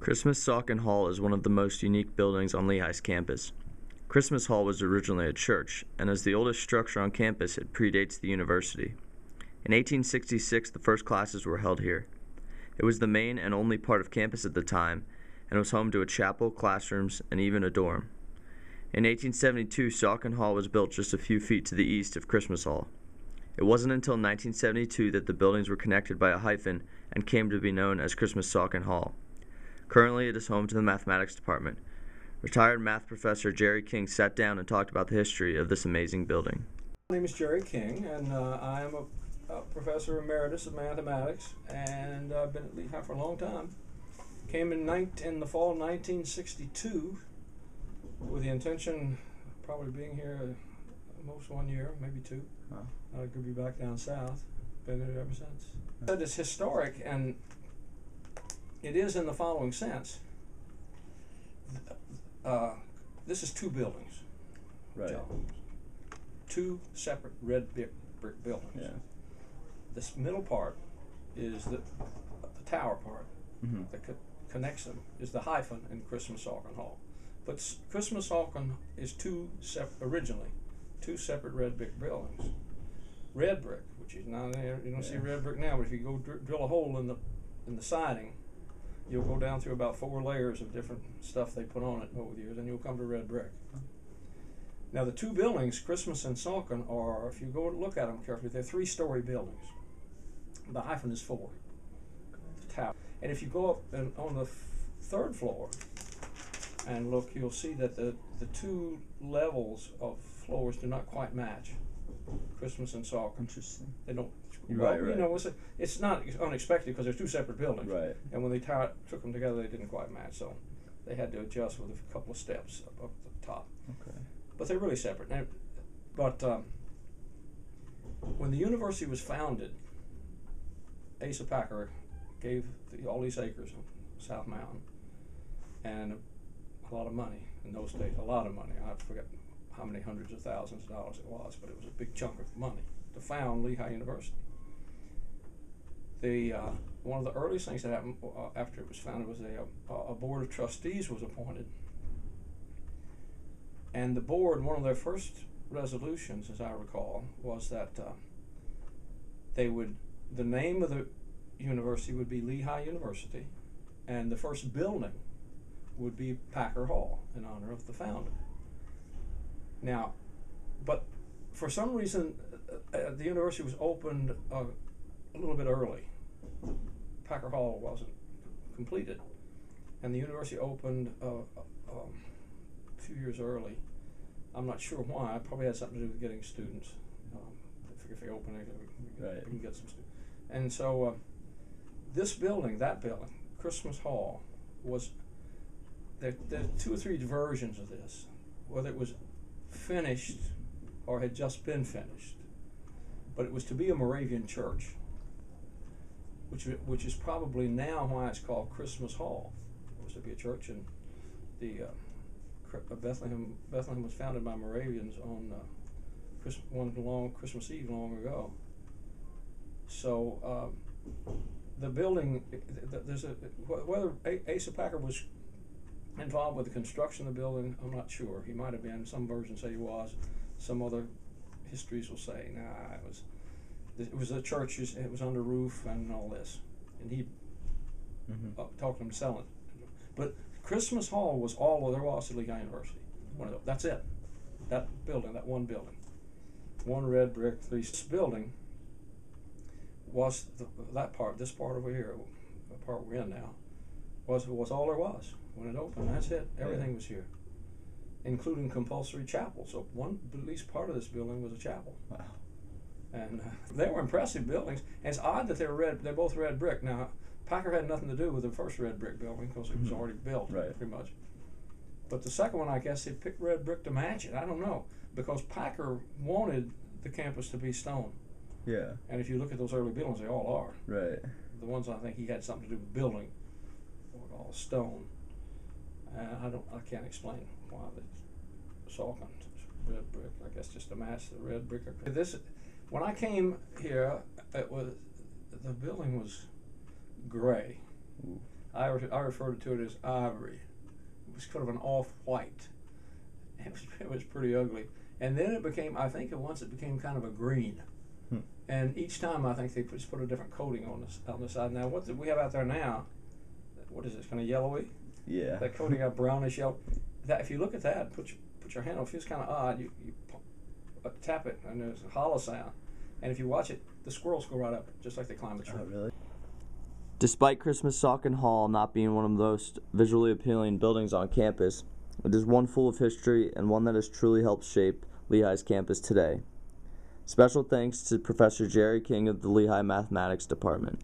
Christmas-Saucon Hall is one of the most unique buildings on Lehigh's campus. Christmas Hall was originally a church, and as the oldest structure on campus, it predates the university. In 1866, the first classes were held here. It was the main and only part of campus at the time, and was home to a chapel, classrooms, and even a dorm. In 1872, Saucon Hall was built just a few feet to the east of Christmas Hall. It wasn't until 1972 that the buildings were connected by a hyphen and came to be known as Christmas-Saucon Hall. Currently, it is home to the mathematics department. Retired math professor Jerry King sat down and talked about the history of this amazing building. My name is Jerry King, and I am a professor emeritus of mathematics, and I've been at Lehigh for a long time. Came in the fall of 1962 with the intention of probably being here almost 1 year, maybe two. I could be back down south. Been here ever since. But it's historic, and it is in the following sense. This is two buildings. Right. Joe. Two separate red brick buildings. Yeah. This middle part is the tower part that connects them, is the hyphen in Christmas-Saucon Hall. But Christmas-Saucon is originally two separate red brick buildings. Red brick, which is not there, you don't see red brick now, but if you go drill a hole in the siding, you'll go down through about 4 layers of different stuff they put on it over the years, and you'll come to red brick. Now the two buildings, Christmas and Saucon, are, if you go look at them carefully, they're 3-story buildings. The hyphen is 4. The tower. And if you go up on the 3rd floor and look, you'll see that the two levels of floors do not quite match. Christmas and Saucon. Interesting. They don't. Right. You know, it's not unexpected because they're two separate buildings. Right. And when they took them together, they didn't quite match, so they had to adjust with a couple of steps up the top. Okay. But they're really separate. Now, but when the university was founded, Asa Packer gave all these acres of South Mountain and a lot of money in those days. A lot of money. I forget how many hundreds of thousands of dollars it was, but it was a big chunk of money to found Lehigh University. One of the earliest things that happened after it was founded was a board of trustees was appointed. And the board, one of their first resolutions, as I recall, was that the name of the university would be Lehigh University, and the first building would be Packer Hall in honor of the founder. Now, but for some reason, the university was opened a little bit early. Packer Hall wasn't completed, and the university opened a few years early. I'm not sure why. It probably had something to do with getting students. If they open it, we can get some students. And so this building, that building, Christmas Hall, was there are 2 or 3 versions of this, whether it was finished or had just been finished. But it was to be a Moravian church, which is probably now why it's called Christmas Hall. It was to be a church, and the Bethlehem was founded by Moravians on one long Christmas Eve long ago. So the building, whether Asa Packer was involved with the construction of the building, I'm not sure. He might have been. Some versions say he was. Some other histories will say, nah, it was the churches, it was under roof and all this. And he talked to him selling it. But Christmas Hall was all there was at Lehigh University. That's it. That building, that one building. One red brick, this building was this part over here, the part we're in now, was all there was. When it opened, that's it. Everything was here, including compulsory chapel. So at least part of this building was a chapel. Wow. And they were impressive buildings. And it's odd that they're both red brick. Now, Packer had nothing to do with the first red brick building because it was already built, pretty much. But the second one, I guess they picked red brick to match it. I don't know, because Packer wanted the campus to be stone. Yeah. And if you look at those early buildings, they all are. Right. The ones I think he had something to do with building were all stone. And I can't explain why the Saucon red brick. I guess just to match the red brick. When I came here, the building was gray. I referred to it as ivory. It was kind of an off-white. It was pretty ugly. And then it became, I think once it became kind of a green. And each time I think they just put a different coating on the side. Now what we have out there now, what is this, kind of yellowy? Yeah. That coating got brownish yellow. That, if you look at that, put your hand on it, feels kind of odd. You tap it and there's a hollow sound. And if you watch it, the squirrels go right up, just like they climb a tree. Oh, really? Despite Christmas-Saucon Hall not being one of the most visually appealing buildings on campus, it is one full of history and one that has truly helped shape Lehigh's campus today. Special thanks to Professor Jerry King of the Lehigh Mathematics Department.